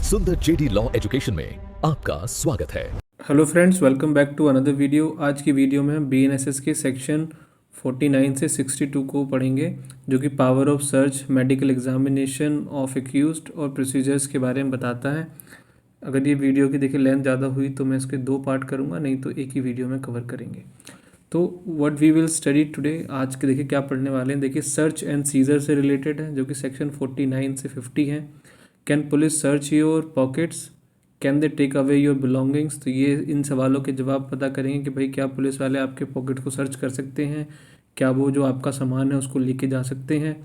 सुंदर JD law education में आपका स्वागत है। Hello friends, welcome back to another video. आज की वीडियो में हम BNSS के सेक्शन 49 से 62 को पढ़ेंगे, जो कि power of search, medical examination of accused और प्रोसीजर्स के बारे में बताता है। अगर ये वीडियो की देखिए लेंथ ज़्यादा हुई तो मैं इसके 2 पार्ट करूँगा, नहीं तो एक ही वीडियो में कवर करेंगे। तो what we will study today, आज के देखिए क्या पढ़ने वाले हैं। देखिए सर्च एंड सीजर से रिलेटेड है, जो कि सेक्शन 49 से 50 है। Can police search your pockets, can they take away your belongings. तो ये इन सवालों के जवाब पता करेंगे कि भाई क्या पुलिस वाले आपके पॉकेट को सर्च कर सकते हैं, क्या वो जो आपका सामान है उसको लेके जा सकते हैं।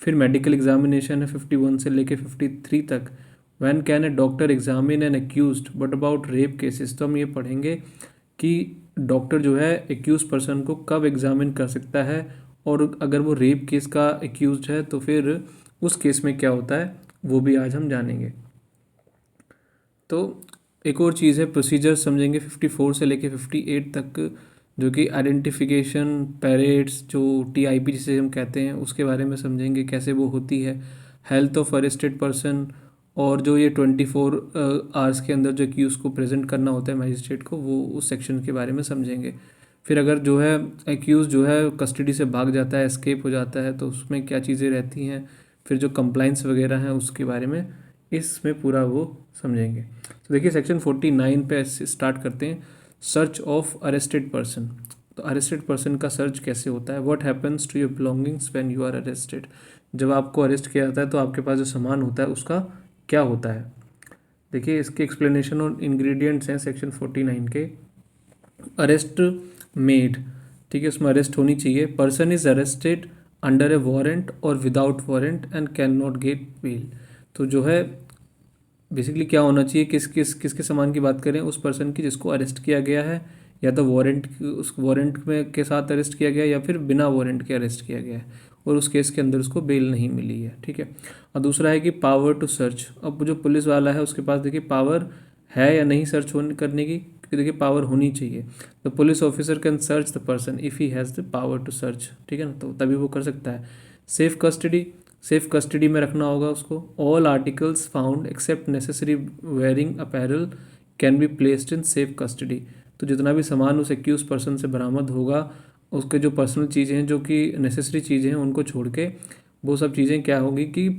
फिर मेडिकल एग्जामिनेशन है 51 से लेके 53 तक। When can a doctor examine N accused, but about rape cases. तो हम ये पढ़ेंगे कि डॉक्टर जो है एक्यूज पर्सन को कब एग्जामिन कर सकता है, और अगर वो रेप केस का एक्यूज्ड है तो फिर उस केस में क्या होता है, वो भी आज हम जानेंगे। तो एक और चीज़ है, प्रोसीजर समझेंगे 54 से लेके 58 तक, जो कि आइडेंटिफिकेशन पैरेड्स, जो TIP जिसे हम कहते हैं, उसके बारे में समझेंगे कैसे वो होती है। हेल्थ ऑफ अरेस्टेड पर्सन, और जो ये 24 आवर्स के अंदर जो कि उसको प्रेजेंट करना होता है मजिस्ट्रेट को, वो उस सेक्शन के बारे में समझेंगे। फिर अगर जो है एक्यूज जो है कस्टडी से भाग जाता है, एस्केप हो जाता है, तो उसमें क्या चीज़ें रहती हैं। फिर जो कंप्लाइंस वगैरह हैं उसके बारे में इसमें पूरा वो समझेंगे। तो देखिए सेक्शन 49 पे स्टार्ट करते हैं। Search of arrested person. तो अरेस्टेड पर्सन का सर्च कैसे होता है। What happens to your belongings when you are arrested. जब आपको अरेस्ट किया जाता है तो आपके पास जो सामान होता है उसका क्या होता है। देखिए इसके एक्सप्लेनेशन और इंग्रेडिएंट्स हैं सेक्शन 49 के। अरेस्ट मेड, ठीक है, उसमें अरेस्ट होनी चाहिए। Person is arrested under a warrant और without warrant and can not get bail. तो जो है बेसिकली क्या होना चाहिए, किसके सामान की बात करें, उस पर्सन की जिसको अरेस्ट किया गया है, या तो वारंट, उस वारंट में के साथ अरेस्ट किया गया, या फिर बिना वारंट के अरेस्ट किया गया है और उस केस के अंदर उसको बेल नहीं मिली है, ठीक है। और दूसरा है कि पावर टू सर्च। अब जो पुलिस वाला है उसके पास देखिए पावर है या नहीं सर्च होने करने की, क्योंकि देखिए पावर होनी चाहिए। तो police officer can search the person if he has the power to search, ठीक है ना, तो तभी वो कर सकता है। सेफ कस्टडी, सेफ कस्टडी में रखना होगा उसको। All articles found except necessary wearing apparel can be placed in safe custody. तो जितना भी सामान उस एक्यूज पर्सन से बरामद होगा, उसके जो पर्सनल चीज़ें हैं, जो कि नेसेसरी चीज़ें हैं, उनको छोड़ के वो सब चीज़ें क्या होगी कि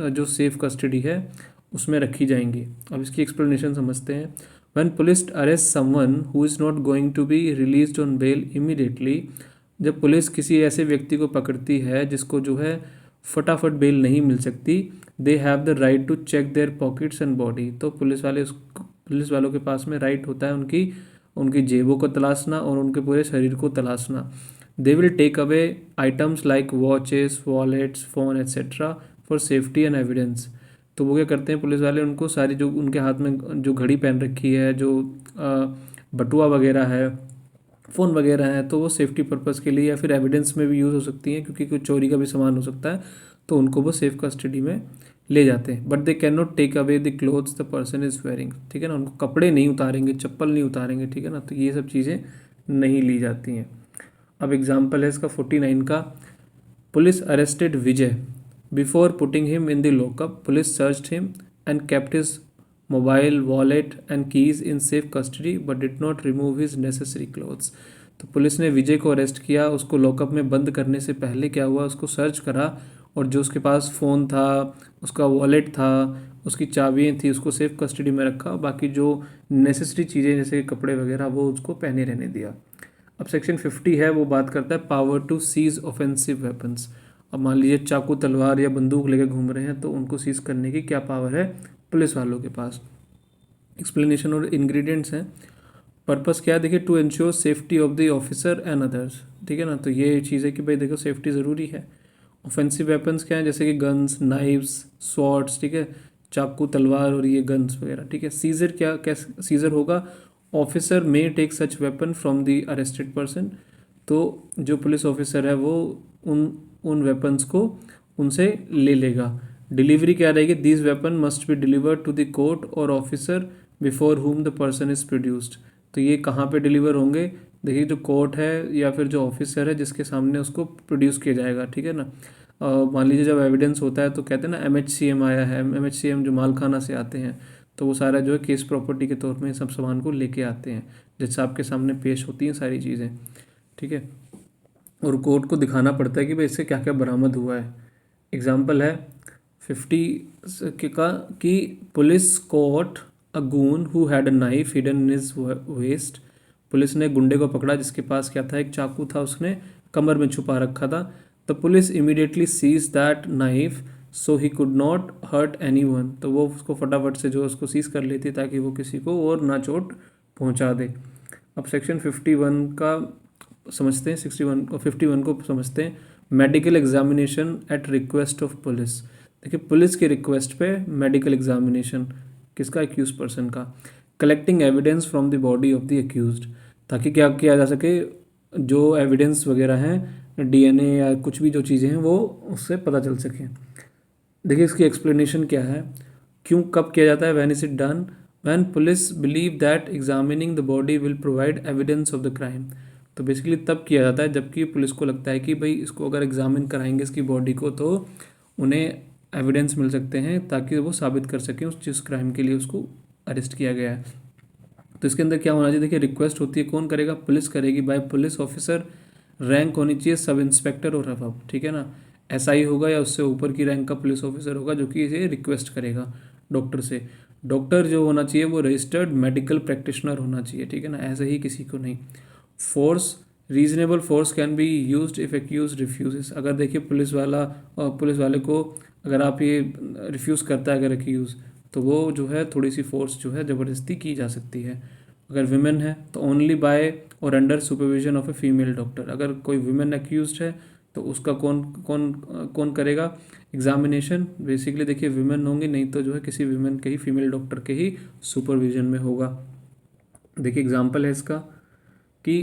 जो सेफ कस्टडी है उसमें रखी जाएंगी। अब इसकी एक्सप्लेनेशन समझते हैं। When police arrest someone who is not going to be released on bail immediately. जब पुलिस किसी ऐसे व्यक्ति को पकड़ती है जिसको जो है फटाफट बेल नहीं मिल सकती, they have the right to check their pockets and body. तो पुलिस वालों के पास में राइट होता है उनकी जेबों को तलाशना और उनके पूरे शरीर को तलाशना। They will take away items like watches, wallets, phone etcetera for safety and evidence. तो वो क्या करते हैं पुलिस वाले, उनको सारी जो उनके हाथ में जो घड़ी पहन रखी है, जो बटुआ वगैरह है, फ़ोन वगैरह है, तो वो सेफ्टी पर्पज़ के लिए या फिर एविडेंस में भी यूज़ हो सकती हैं, क्योंकि कुछ चोरी का भी सामान हो सकता है, तो उनको वो सेफ कस्टडी में ले जाते हैं। But they can not take away the clothes the person is wearing, ठीक है ना, उनको कपड़े नहीं उतारेंगे, चप्पल नहीं उतारेंगे, ठीक है ना, तो ये सब चीज़ें नहीं ली जाती हैं। अब एग्जाम्पल है इसका 49 का। Police arrested Vijay before putting him in the lockup. Police searched him and kept his mobile, wallet and keys in safe custody but did not remove his necessary clothes. तो पुलिस ने विजय को arrest किया, उसको lockup में बंद करने से पहले क्या हुआ, उसको सर्च करा, और जो उसके पास फ़ोन था, उसका वॉलेट था, उसकी चाबियाँ थी, उसको सेफ कस्टडी में रखा। बाकी जो नेसेसरी चीज़ें जैसे कपड़े वगैरह वो उसको पहने रहने दिया। अब सेक्शन 50 है, वो बात करता है power to seize offensive weapons. अब मान लीजिए चाकू, तलवार या बंदूक लेकर घूम रहे हैं, तो उनको सीज करने की क्या पावर है पुलिस वालों के पास। एक्सप्लेनेशन और इंग्रेडिएंट्स हैं। पर्पस क्या है, देखिए to ensure safety of the officer and others, ठीक है ना, तो ये चीज़ है कि भाई देखो सेफ्टी ज़रूरी है। ऑफेंसिव वेपन्स क्या है, जैसे कि गन्स, नाइव्स, स्वॉर्ड्स, ठीक है, चाकू, तलवार और ये गन्स वगैरह, ठीक है। सीजर क्या सीजर होगा, officer may take such weapon from the arrested person. तो जो पुलिस ऑफिसर है वो उन वेपन्स को उनसे ले लेगा। डिलीवरी क्या रहेगी, these weapon must be delivered to the court और officer before whom the person is produced. तो ये कहाँ पे डिलीवर होंगे, देखिए जो कोर्ट है या फिर जो ऑफिसर है जिसके सामने उसको प्रोड्यूस किया जाएगा, ठीक है ना। मान लीजिए जब एविडेंस होता है तो कहते हैं ना MHCM आया है, MHCM जो मालखाना से आते हैं, तो वो सारा जो है केस प्रॉपर्टी के तौर में सब सामान को लेके आते हैं, जैसे आपके सामने पेश होती हैं सारी चीज़ें, ठीक है। और कोर्ट को दिखाना पड़ता है कि भाई इससे क्या क्या बरामद हुआ है। एग्जाम्पल है 50 का कि police caught a goon who had a knife hidden in his waist. Police ने गुंडे को पकड़ा जिसके पास क्या था, एक चाकू था, उसने कमर में छुपा रखा था। The police immediately seize that knife so he could not hurt anyone. तो वो उसको फटाफट से जो उसको सीज कर लेती ताकि वो किसी को और ना चोट पहुंचा दे। अब सेक्शन 51 का समझते हैं, 61 और 51 को समझते हैं। Medical examination eight request of police. देखिए पुलिस की रिक्वेस्ट पे मेडिकल एग्जामिनेशन किसका, एक्यूज पर्सन का। Collecting evidence from the body of the accused, ताकि क्या किया जा सके, जो एविडेंस वगैरह हैं, डीएनए या कुछ भी जो चीज़ें हैं वो उससे पता चल सके। देखिए इसकी एक्सप्लेनेशन क्या है, क्यों कब किया जाता है। When is it done, when police believe that examining the body will provide evidence of the crime. तो बेसिकली तब किया जाता है जबकि पुलिस को लगता है कि भाई इसको अगर एग्जामिन कराएंगे इसकी बॉडी को तो उन्हें एविडेंस मिल सकते हैं ताकि वो साबित कर सकें उस जिस क्राइम के लिए उसको अरेस्ट किया गया है। तो इसके अंदर क्या होना चाहिए, देखिए रिक्वेस्ट होती है, कौन करेगा, पुलिस करेगी, बाय पुलिस ऑफिसर। रैंक होनी चाहिए सब इंस्पेक्टर और अबव, ठीक है ना। एसआई होगा या उससे ऊपर की रैंक का पुलिस ऑफिसर होगा जो कि इसे रिक्वेस्ट करेगा डॉक्टर से। डॉक्टर जो होना चाहिए वो रजिस्टर्ड मेडिकल प्रैक्टिशनर होना चाहिए, ठीक है ना, ऐसे ही किसी को नहीं। Force, reasonable force can be used if accuse refuses. अगर देखिए पुलिस वाले को अगर आप ये रिफ्यूज़ करता है अगर एक्यूज़, तो वो जो है थोड़ी सी फोर्स जो है ज़बरदस्ती की जा सकती है। अगर विमेन है तो ओनली बाय और under supervision of a female doctor. अगर कोई विमेन एक्यूज्ड है तो उसका कौन कौन कौन करेगा एग्जामिनेशन, बेसिकली देखिए विमेन होंगी, नहीं तो जो है किसी विमेन के ही, फीमेल डॉक्टर के ही सुपरविजन में होगा। देखिए एग्जाम्पल है इसका कि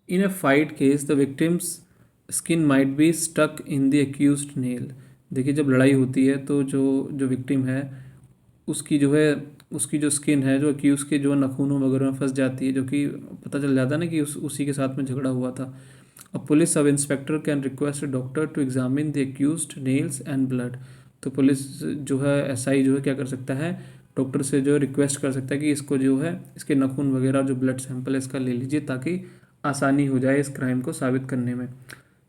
in a fight case the victim's skin might be stuck in the accused nail. देखिए जब लड़ाई होती है तो जो जो विक्टिम है उसकी जो है उसकी जो स्किन है जो एक्यूज के जो नाखूनों वगैरह में फंस जाती है, जो कि पता चल जाता है ना कि उसी के साथ में झगड़ा हुआ था। A police sub inspector can request a doctor to examine the accused nails and blood. तो पुलिस जो है एसआई जो है क्या कर सकता है, डॉक्टर से जो रिक्वेस्ट कर सकता है कि इसको जो है इसके नाखून वगैरह जो ब्लड सैंपल है इसका ले लीजिए ताकि आसानी हो जाए इस क्राइम को साबित करने में।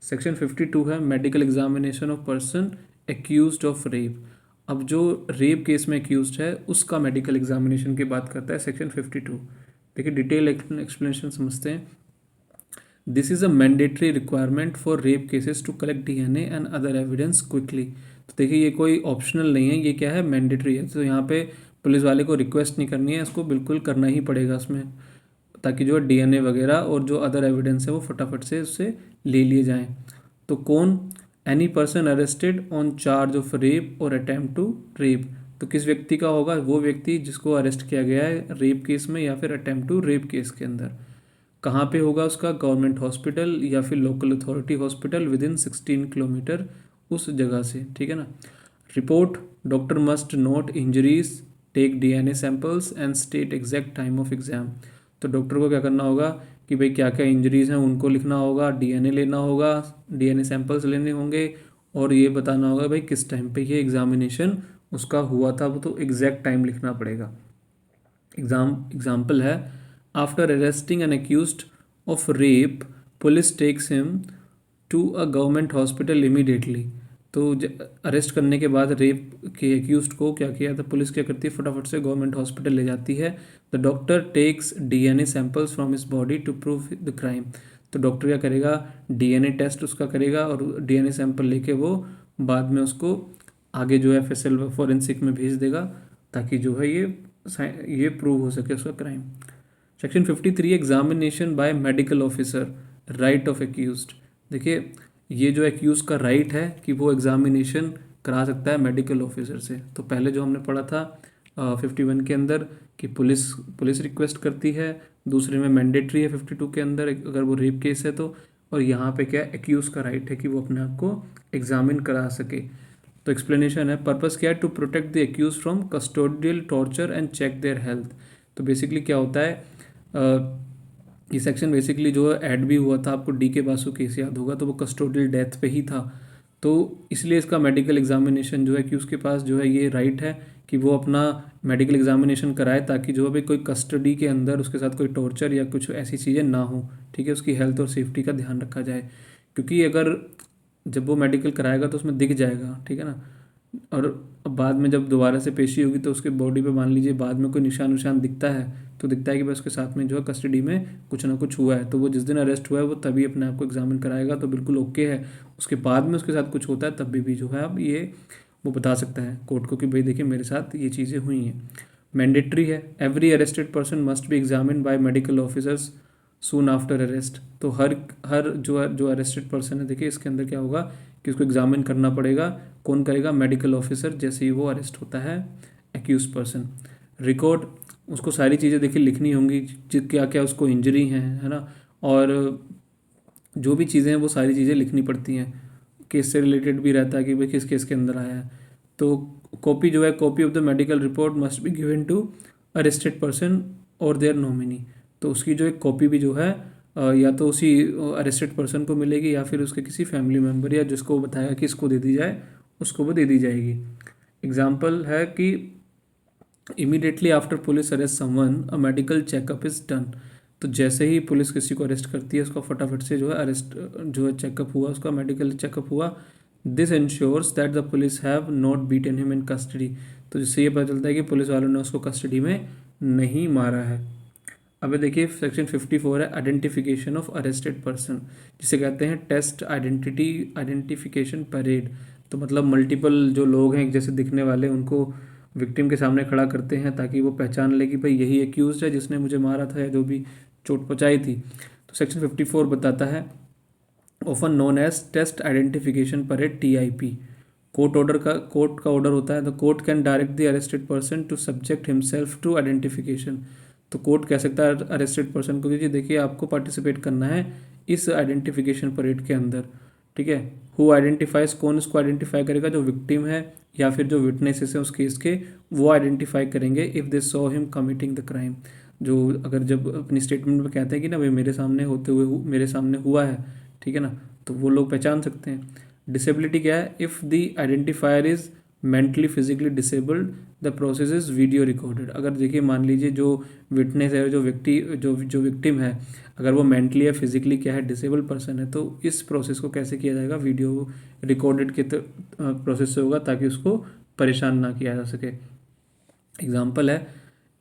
सेक्शन 52 है medical examination of person accused of rape. अब जो रेप केस में एक्यूज्ड है उसका मेडिकल एग्जामिनेशन की बात करता है सेक्शन 52। देखिए डिटेल एक्सप्लेनेशन समझते हैं। This is a mandatory requirement for rape cases to collect DNA and other evidence quickly. तो देखिए ये कोई ऑप्शनल नहीं है, ये क्या है, मैंडेटरी है। तो यहाँ पे पुलिस वाले को रिक्वेस्ट नहीं करनी है, इसको बिल्कुल करना ही पड़ेगा उसमें, ताकि जो डीएनए वगैरह और जो अदर एविडेंस है वो फटाफट से उससे ले लिए जाएं। तो कौन, any person arrested on charge of rape और अटेम्प्ट टू रेप। तो किस व्यक्ति का होगा, वो व्यक्ति जिसको अरेस्ट किया गया है रेप केस में या फिर अटेम्प्ट टू रेप केस के अंदर। कहाँ पे होगा उसका, गवर्नमेंट हॉस्पिटल या फिर local authority hospital within 16 kilometre उस जगह से, ठीक है ना। Report, doctor must note injuries, take DNA samples and state exact time of exam. तो डॉक्टर को क्या करना होगा कि भाई क्या क्या इंजरीज हैं उनको लिखना होगा, डीएनए लेना होगा, डीएनए सैंपल्स लेने होंगे और ये बताना होगा भाई किस टाइम पे ये एग्जामिनेशन उसका हुआ था, वो तो एग्जैक्ट टाइम लिखना पड़ेगा। एग्जाम्पल है, after arresting an accused of rape police takes him to a government hospital immediately. तो अरेस्ट करने के बाद रेप के एक्यूज्ड को क्या किया था, पुलिस क्या करती है, फटाफट से गवर्नमेंट हॉस्पिटल ले जाती है। The doctor takes DNA samples from his body to prove the crime. तो डॉक्टर क्या करेगा, डीएनए टेस्ट उसका करेगा और डीएनए सैंपल लेके वो बाद में उसको आगे जो है एफएसएल फॉरेंसिक में भेज देगा ताकि जो है ये प्रूव हो सके उसका crime. Section 53 examination by medical officer, right of accused. देखिए ये जो एक्यूज का राइट है कि वो एग्जामिनेशन करा सकता है मेडिकल ऑफिसर से। तो पहले जो हमने पढ़ा था 51 के अंदर कि पुलिस रिक्वेस्ट करती है, दूसरे में मैंडेटरी है 52 के अंदर अगर वो रेप केस है तो, और यहाँ पे क्या एक्यूज का राइट है कि वो अपने आप को एग्जामिन करा सके। तो एक्सप्लेनेशन है, पर्पस क्या है, to protect the accuse from custodial torture and check their health. तो बेसिकली क्या होता है, ये सेक्शन बेसिकली जो ऐड भी हुआ था आपको डी के बासु केस याद होगा, तो वो कस्टोडियल डेथ पे ही था। तो इसलिए इसका मेडिकल एग्जामिनेशन जो है कि उसके पास जो है ये राइट है कि वो अपना मेडिकल एग्जामिनेशन कराए, ताकि जो है कोई कस्टडी के अंदर उसके साथ कोई टॉर्चर या कुछ ऐसी चीज़ें ना हो, ठीक है, उसकी हेल्थ और सेफ्टी का ध्यान रखा जाए। क्योंकि अगर जब वो मेडिकल कराएगा तो उसमें दिख जाएगा, ठीक है ना, और अब बाद में जब दोबारा से पेशी होगी तो उसके बॉडी पे मान लीजिए बाद में कोई निशान दिखता है, तो दिखता है कि भाई उसके साथ में जो है कस्टडी में कुछ ना कुछ हुआ है, तो वो जिस दिन अरेस्ट हुआ है वो तभी अपने आप को एग्जामिन कराएगा, तो बिल्कुल ओके है। उसके बाद में उसके साथ कुछ होता है तब भी जो है अब ये वो बता सकता है कोर्ट को कि भाई देखिए मेरे साथ ये चीज़ें हुई हैं। मैंडेटरी है, every arrested person must be examine by medical officers soon after arrest. तो हर जो अरेस्टेड पर्सन है, देखिए इसके अंदर क्या होगा कि उसको एग्जामिन करना पड़ेगा। कौन करेगा? मेडिकल ऑफिसर, जैसे ही वो अरेस्ट होता है एक्यूज पर्सन। रिकॉर्ड, उसको सारी चीज़ें देखिए लिखनी होंगी, क्या क्या उसको इंजरी है ना, और जो भी चीज़ें हैं वो सारी चीज़ें लिखनी पड़ती हैं। केस से रिलेटेड भी रहता है कि भाई किस केस के अंदर आया है। तो कॉपी जो है, copy of the medical report must be given to arrested person और देयर नॉमिनी। तो उसकी जो एक कॉपी भी जो है या तो उसी अरेस्टेड पर्सन को मिलेगी या फिर उसके किसी फैमिली मेम्बर या जिसको बताया कि इसको दे दी जाए उसको वो दे दी जाएगी। एग्जाम्पल है कि immediately after police arrest someone a medical checkup is done. तो जैसे ही पुलिस किसी को अरेस्ट करती है उसका फटाफट से जो है अरेस्ट जो है चेकअप हुआ, उसका मेडिकल चेकअप हुआ। This ensures that the police have not beaten him in custody. तो जिससे ये पता चलता है कि पुलिस वालों ने उसको कस्टडी में नहीं मारा है। अब देखिए सेक्शन 54 है आइडेंटिफिकेशन ऑफ अरेस्टेड पर्सन, जिसे कहते हैं टेस्ट आइडेंटिफिकेशन परेड। तो मतलब मल्टीपल जो लोग हैं एक जैसे दिखने वाले उनको विक्टिम के सामने खड़ा करते हैं ताकि वो पहचान ले कि भाई यही एक्यूज है जिसने मुझे मारा था या जो भी चोट पहुँचाई थी। तो सेक्शन 54 बताता है often known as test identification parade TIP। Court का ऑर्डर होता है। The court can direct the arrested person to subject himself to identification. तो कोर्ट कह सकता है अरेस्टेड पर्सन को कि जी देखिए आपको पार्टिसिपेट करना है इस आइडेंटिफिकेशन परेड के अंदर, ठीक है। हु आइडेंटिफाइज, कौन इसको आइडेंटिफाई करेगा? जो विक्टिम है या फिर जो विटनेसेस हैं उस केस के, वो आइडेंटिफाई करेंगे if they saw him committing the crime. जो अगर जब अपनी स्टेटमेंट में कहते हैं कि ना भाई मेरे सामने होते हुए मेरे सामने हुआ है, ठीक है ना, तो वो लोग पहचान सकते हैं। डिसेबिलिटी क्या है? If the identifier is mentally physically disabled the process is video recorded. अगर देखिए मान लीजिए जो विटनेस है, जो विक्टिम है, अगर वो मेंटली या फिजिकली क्या है डिसेबल पर्सन है, तो इस प्रोसेस को कैसे किया जाएगा? वीडियो रिकॉर्डेड के प्रोसेस से होगा ताकि उसको परेशान ना किया जा सके। एग्जाम्पल है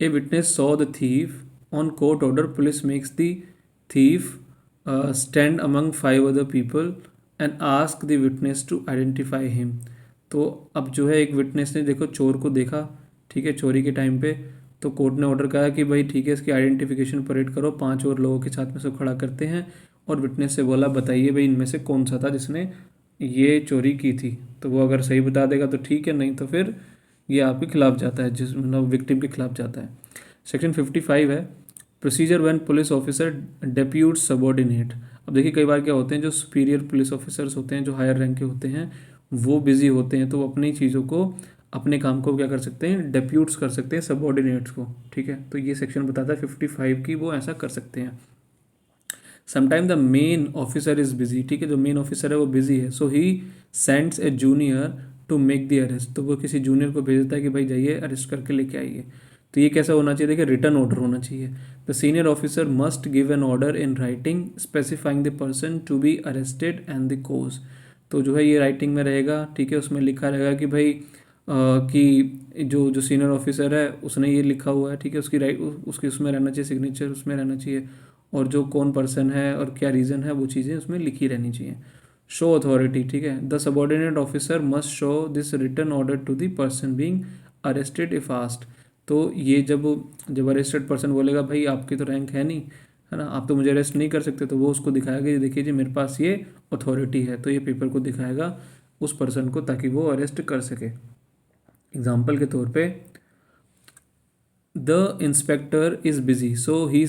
a witness saw the thief on court order, police makes the thief stand among 5 other people and ask the witness to identify him. तो अब जो है एक विटनेस ने देखो चोर को देखा, ठीक है, चोरी के टाइम पे, तो कोर्ट ने ऑर्डर करा कि भाई ठीक है इसकी आइडेंटिफिकेशन परेड करो, 5 और लोगों के साथ में सब खड़ा करते हैं और विटनेस से बोला बताइए भाई इनमें से कौन सा था जिसने ये चोरी की थी। तो वो अगर सही बता देगा तो ठीक है, नहीं तो फिर ये आपके खिलाफ जाता है, जिस मतलब विक्टिम के खिलाफ जाता है। सेक्शन 55 है procedure when police officer depute subordinate. अब देखिए कई बार क्या होते हैं, जो सुपीरियर पुलिस ऑफिसर्स होते हैं, जो हायर रैंक के होते हैं, वो बिजी होते हैं, तो वो अपनी चीज़ों को अपने काम को क्या कर सकते हैं? डेप्यूट्स कर सकते हैं सबॉर्डिनेट्स को, ठीक है। तो ये सेक्शन बताता है 55 की वो ऐसा कर सकते हैं। Sometime the main officer is busy, ठीक है, जो मेन ऑफिसर है वो बिजी है, so he sends a junior to make the arrest. तो वो किसी जूनियर को भेजता है कि भाई जाइए अरेस्ट करके लेके आइए। तो ये कैसा होना चाहिए? देखिए रिटर्न ऑर्डर होना चाहिए। The senior officer must give an order in writing specifying the person to be arrested and the cause. तो जो है ये राइटिंग में रहेगा, ठीक है, उसमें लिखा रहेगा कि भाई कि जो सीनियर ऑफिसर है उसने ये लिखा हुआ है, ठीक है, उसकी उसमें रहना चाहिए सिग्नेचर, उसमें रहना चाहिए, और जो कौन पर्सन है और क्या रीज़न है वो चीज़ें उसमें लिखी रहनी चाहिए। शो अथॉरिटी, ठीक है, the subordinate officer must show this written order to the person being arrested if asked. तो ये जब अरेस्टेड पर्सन बोलेगा भाई आपकी तो रैंक है नहीं, है ना, आप तो मुझे अरेस्ट नहीं कर सकते, तो वो उसको दिखाएगा कि देखिए जी मेरे पास ये अथॉरिटी है, तो ये पेपर को दिखाएगा उस पर्सन को ताकि वो अरेस्ट कर सके। एग्जाम्पल के तौर पे the inspector is busy so he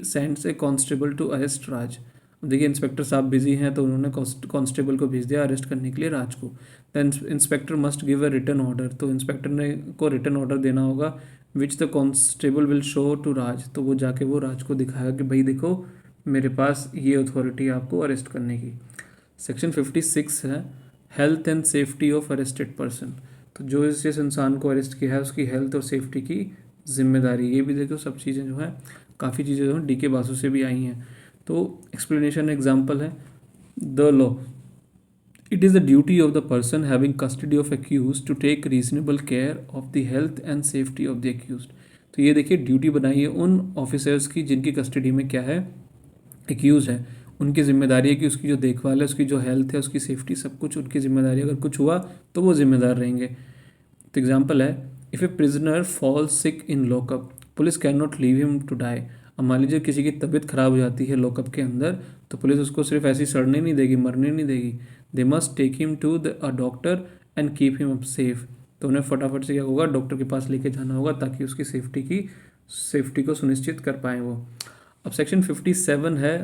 sends a constable to arrest Raj. देखिए इंस्पेक्टर साहब बिजी हैं तो उन्होंने कांस्टेबल को भेज दिया अरेस्ट करने के लिए राज को। The inspector must give a written order, तो इंस्पेक्टर ने को रिटन ऑर्डर देना होगा which the constable will show to Raj. तो वो जाके वो राज को दिखाएगा कि भाई देखो मेरे पास ये अथॉरिटी है आपको अरेस्ट करने की। सेक्शन 56 है health and safety of arrested person, तो जो जिस इंसान को अरेस्ट किया है उसकी हेल्थ और सेफ्टी की जिम्मेदारी। ये भी देखो सब चीज़ें जो है, काफ़ी चीज़ें जो है DK बासु से भी आई हैं। तो एक्सप्लेनेशन एग्जाम्पल है, the law, it is the duty of the person having custody of accuse to take reasonable care of the health and safety of the accuse. तो ये देखिए ड्यूटी बनाई है उन ऑफिसर्स की जिनकी कस्टडी में क्या है, एक्यूज है। उनकी जिम्मेदारी है कि उसकी जो देखभाल है, उसकी जो हेल्थ है, उसकी सेफ्टी, सब कुछ उनकी जिम्मेदारी है। अगर कुछ हुआ तो वो जिम्मेदार रहेंगे। तो एग्जाम्पल है, if a prisoner falls sick in lockup, police can not leave him to die. अब मान लीजिए किसी की तबीयत खराब हो जाती है लॉकअप के अंदर, तो पुलिस उसको सिर्फ ऐसी सड़ने नहीं देगी, मरने नहीं देगी। They must take him to the uh doctor and keep him up safe. तो उन्हें फटाफट से क्या होगा, डॉक्टर के पास लेके जाना होगा ताकि उसकी सेफ्टी को सुनिश्चित कर पाएँ वो। अब सेक्शन 57 है,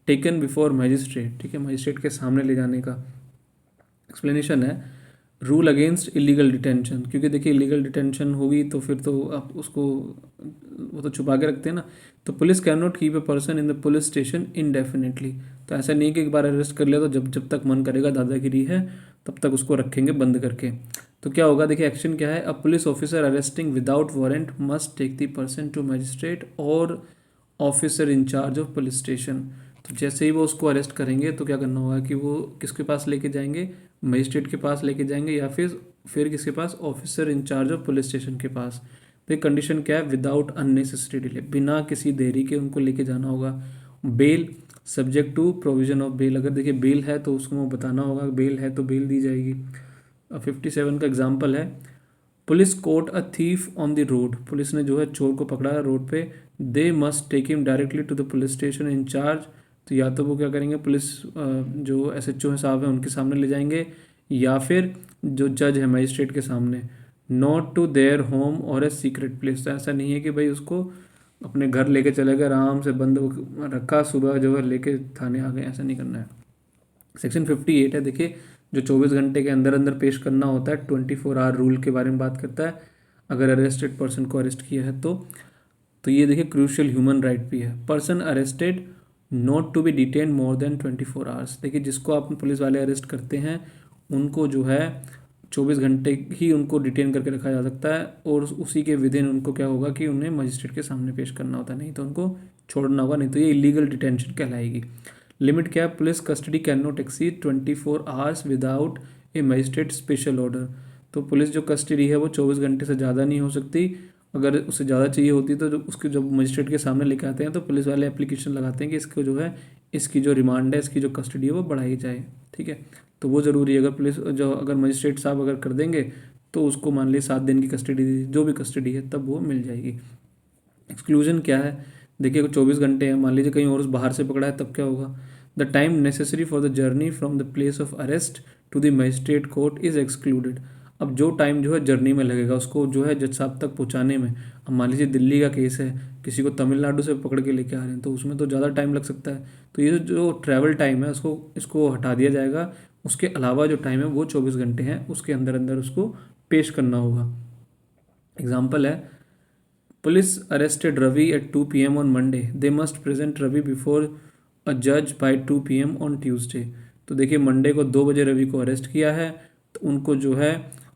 टेकन बिफोर मजिस्ट्रेट, ठीक है, मजिस्ट्रेट के सामने ले जाने का। एक्सप्लेनेशन है, रूल अगेंस्ट इलीगल डिटेंशन, क्योंकि देखिए इलीगल डिटेंशन होगी तो फिर तो आप उसको, वो तो छुपा के रखते हैं ना। तो police can not keep a person in the police station indefinitely. तो ऐसा नहीं कि एक बार अरेस्ट कर लिया तो जब जब तक मन करेगा दादागिरी है तब तक उसको रखेंगे बंद करके। तो क्या होगा, देखिए एक्शन क्या है, a police officer arresting without warrant must take the person to magistrate और officer in charge of police station. तो जैसे ही वो उसको अरेस्ट करेंगे तो क्या करना होगा कि वो किसके पास लेके जाएंगे, मजिस्ट्रेट के पास लेके जाएंगे, या फिर किसके पास, officer in charge of police station के पास। तो एक कंडीशन क्या है, विदाउट अननेसेसरी डिले, बिना किसी देरी के उनको लेके जाना होगा। Bail subject to provision of bail, अगर देखिए बेल है तो उसको बताना होगा, बेल है तो बेल दी जाएगी। 57 का एग्जाम्पल है, police caught a thief on the road, police ने जो है चोर को पकड़ा है रोड पे, they must take him directly to the police station in charge. तो या तो वो क्या करेंगे, पुलिस जो SHO है साहब है उनके सामने ले जाएंगे, या फिर जो जज है मजिस्ट्रेट के सामने। नॉट टू देयर होम और ए सीक्रेट प्लेस, तो ऐसा नहीं है कि भाई उसको अपने घर लेके चले गए, आराम से बंद रखा, सुबह जो है लेके थाने आ गए, ऐसा नहीं करना है। सेक्शन 58 है, देखिए जो 24 घंटे के अंदर अंदर पेश करना होता है, 24 आवर रूल के बारे में बात करता है। अगर अरेस्टेड पर्सन को अरेस्ट किया है तो ये देखिए क्रूशियल ह्यूमन राइट भी है, person arrested not to be detain more than 24 hours. देखिए जिसको आप पुलिस वाले अरेस्ट करते हैं उनको जो है 24 घंटे ही उनको डिटेन करके रखा जा सकता है, और उसी के विदिन उनको क्या होगा कि उन्हें मजिस्ट्रेट के सामने पेश करना होता है, नहीं तो उनको छोड़ना होगा, नहीं तो ये इलीगल डिटेंशन कहलाएगी। लिमिट क्या है, police custody can not exceed 24 hours without A magistrate special order. तो पुलिस जो कस्टडी है वो 24 घंटे से ज़्यादा नहीं हो सकती। अगर उससे ज़्यादा चाहिए होती तो उसके जब मजिस्ट्रेट के सामने लेके आते हैं तो पुलिस वाले एप्लीकेशन लगाते हैं कि इसको जो है, इसकी जो रिमांड है, इसकी जो कस्टडी है वो बढ़ाई जाए, ठीक है। तो वो ज़रूरी है, अगर मजिस्ट्रेट साहब अगर कर देंगे तो उसको मान लीजिए 7 दिन की कस्टडी, जो भी कस्टडी है तब वो मिल जाएगी। एक्सक्लूजन क्या है, देखिए 24 घंटे हैं, मान लीजिए कहीं और बाहर से पकड़ा है तब क्या होगा, the time necessary for the journey from the place of arrest to the magistrate court is excluded. अब जो टाइम जो है जर्नी में लगेगा उसको जो है जज साहब तक पहुंचाने में, अब मान लीजिए दिल्ली का केस है, किसी को तमिलनाडु से पकड़ के लेके आ रहे हैं तो उसमें तो ज़्यादा टाइम लग सकता है। तो ये जो ट्रैवल टाइम है इसको हटा दिया जाएगा। उसके अलावा जो टाइम है वो 24 घंटे हैं, उसके अंदर अंदर उसको पेश करना होगा। एग्जाम्पल है, police arrested Ravi at 2 PM on Monday, they must present Ravi before a जज बाय 2 PM ऑन ट्यूसडे। तो देखिए मंडे को 2 बजे रवि को अरेस्ट किया है, तो उनको जो है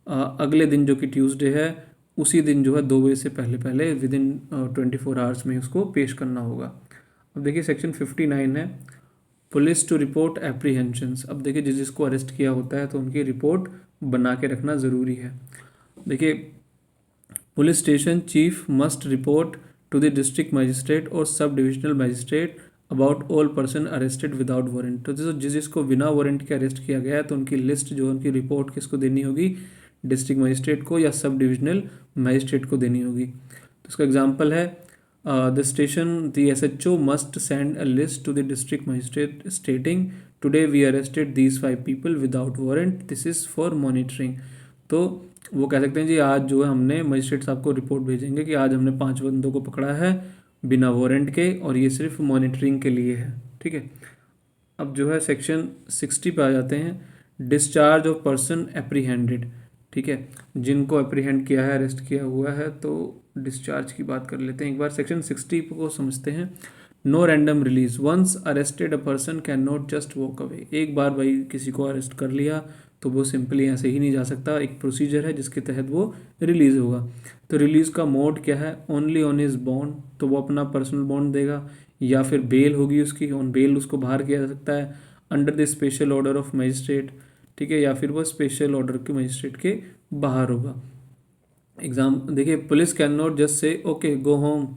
अगले दिन जो कि ट्यूसडे है उसी दिन जो है 2 बजे से पहले पहले विदिन 24 आवर्स में उसको पेश करना होगा। अब देखिए सेक्शन 59 है, पुलिस टू रिपोर्ट एप्रीहेंशंस। अब देखिए जिसको अरेस्ट किया होता है तो उनकी रिपोर्ट बना के रखना ज़रूरी है। देखिए police station chief must report to the district magistrate और sub divisional magistrate about all person arrested without warrant. तो जिसको बिना वारंट के अरेस्ट किया गया है तो उनकी लिस्ट जो उनकी रिपोर्ट किसको देनी होगी, डिस्ट्रिक्ट मजिस्ट्रेट को या सब डिविजनल मजिस्ट्रेट को देनी होगी। तो इसका एग्जांपल है, the station the SHO must send a list to the district magistrate stating today we arrested these 5 people without warrant, this is for monitoring. तो वो कह सकते हैं जी आज जो है हमने मजिस्ट्रेट साहब को रिपोर्ट भेजेंगे कि आज हमने 5 बंदों को पकड़ा है बिना वारंट के और ये सिर्फ मॉनिटरिंग के लिए है, ठीक है। अब जो है सेक्शन 60 पे आ जाते हैं, डिस्चार्ज ऑफ पर्सन एप्रीहेंडेड, ठीक है, जिनको एप्रीहेंड किया है, अरेस्ट किया हुआ है, तो डिस्चार्ज की बात कर लेते हैं एक बार। सेक्शन 60 को समझते हैं, no random release, once arrested a person can not just walk away. एक बार भाई किसी को अरेस्ट कर लिया तो वो सिंपली ऐसे ही नहीं जा सकता, एक प्रोसीजर है जिसके तहत वो रिलीज़ होगा। तो रिलीज़ का मोड क्या है, ओनली ऑन हिज बॉन्ड, तो वो अपना पर्सनल बॉन्ड देगा, या फिर बेल होगी उसकी, ऑन बेल उसको बाहर किया जा सकता है, under the special order of magistrate, ठीक है, या फिर वो स्पेशल ऑर्डर के मजिस्ट्रेट के बाहर होगा। एग्जाम देखिए, police can not just say okay go home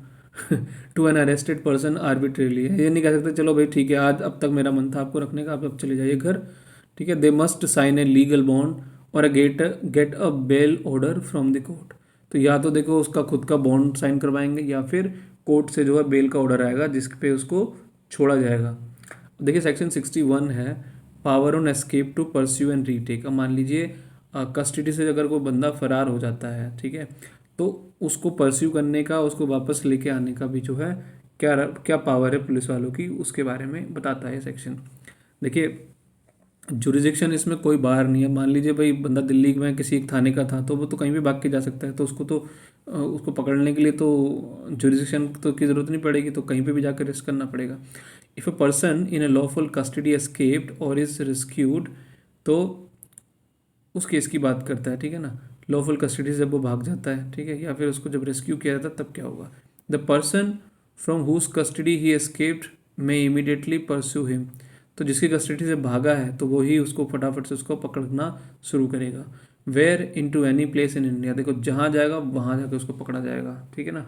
to an arrested person arbitrarily, ये नहीं कह सकते चलो भाई ठीक है आज अब तक मेरा मन था आपको रखने का, आप अब चले जाइए घर, ठीक है। They must sign a legal bond और get a bail order from the court, तो या तो देखो उसका खुद का बॉन्ड साइन करवाएंगे या फिर कोर्ट से जो है बेल का ऑर्डर आएगा जिस पे उसको छोड़ा जाएगा। देखिए सेक्शन 61 है power on escape to pursue and retake. अब मान लीजिए कस्टडी से अगर कोई बंदा फरार हो जाता है, ठीक है, तो उसको परस्यू करने का, उसको वापस लेके आने का भी जो है क्या क्या पावर है पुलिस वालों की, उसके बारे में बताता है सेक्शन। देखिए जुरिडिक्शन इसमें कोई बाहर नहीं है, मान लीजिए भाई बंदा दिल्ली में किसी एक थाने का था तो वो तो कहीं भी भाग के जा सकता है, तो उसको पकड़ने के लिए तो जुरिडिक्शन तो की ज़रूरत नहीं पड़ेगी, तो कहीं पे भी जाकर अरेस्ट करना पड़ेगा। If a person in A lawful custody escaped और इज रेस्क्यूड, तो उस केस की बात करता है, ठीक है ना, लॉफुल कस्टडी से जब वो भाग जाता है, ठीक है, या फिर उसको जब रेस्क्यू किया जाता है तब क्या होगा। The person from whose custody he escaped may immediately pursue him, तो जिसकी कस्टडी से भागा है तो वो ही उसको फटाफट से उसको पकड़ना शुरू करेगा। Where in to any place in India, देखो जहाँ जाएगा वहाँ जाकर उसको पकड़ा जाएगा, ठीक है ना।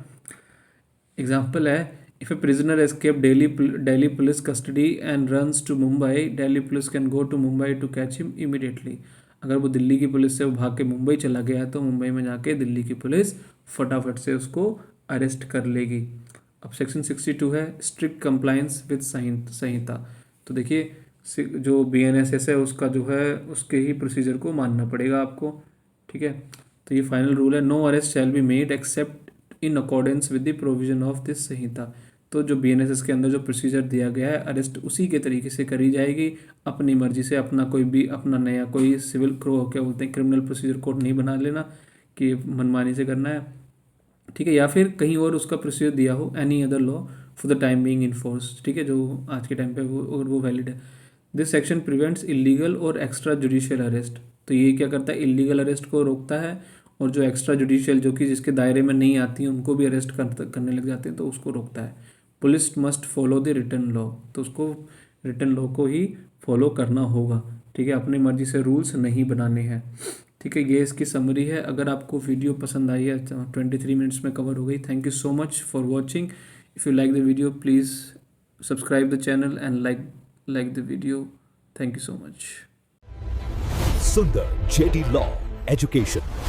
एग्जाम्पल है, if a prisoner escape Delhi police custody and runs to Mumbai, Delhi police can go to Mumbai to catch him immediately. अगर वो दिल्ली की पुलिस से वो भाग के मुंबई चला गया है तो मुंबई में जाके दिल्ली की पुलिस फटाफट से उसको अरेस्ट कर लेगी। अब सेक्शन 62 है स्ट्रिक्ट कंप्लायंस विद संहिता। तो देखिए जो BNSS है उसका जो है उसके ही प्रोसीजर को मानना पड़ेगा आपको, ठीक है। तो ये फाइनल रूल है, no arrest shall be made except in accordance with the provision of this Sanhita. तो जो BNSS के अंदर जो प्रोसीजर दिया गया है अरेस्ट उसी के तरीके से करी जाएगी, अपनी मर्जी से अपना कोई भी अपना नया कोई सिविल क्या बोलते हैं क्रिमिनल प्रोसीजर कोड नहीं बना लेना कि मनमानी से करना है, ठीक है, या फिर कहीं और उसका प्रोसीजर दिया हो any other law for the time being in force, ठीक है, जो आज के टाइम पे वो वैलिड है। दिस सेक्शन प्रिवेंट्स इलीगल और एक्स्ट्रा जुडिशियल अरेस्ट, तो ये क्या करता है इलीगल अरेस्ट को रोकता है, और जो एक्स्ट्रा जुडिशियल जो कि जिसके दायरे में नहीं आती हैं उनको भी अरेस्ट करने लग जाते हैं तो उसको रोकता है। Police must follow the written law, तो उसको रिटन लॉ को ही फॉलो करना होगा, ठीक है, अपनी मर्जी से रूल्स नहीं बनाने हैं, ठीक है। ये इसकी समरी है। अगर आपको वीडियो पसंद आई है 23 मिनट्स में कवर हो गई। Thank you so much for watching. If you like the video please subscribe the channel and like the video. Thank you so much. सुंदर JD लॉ एजुकेशन।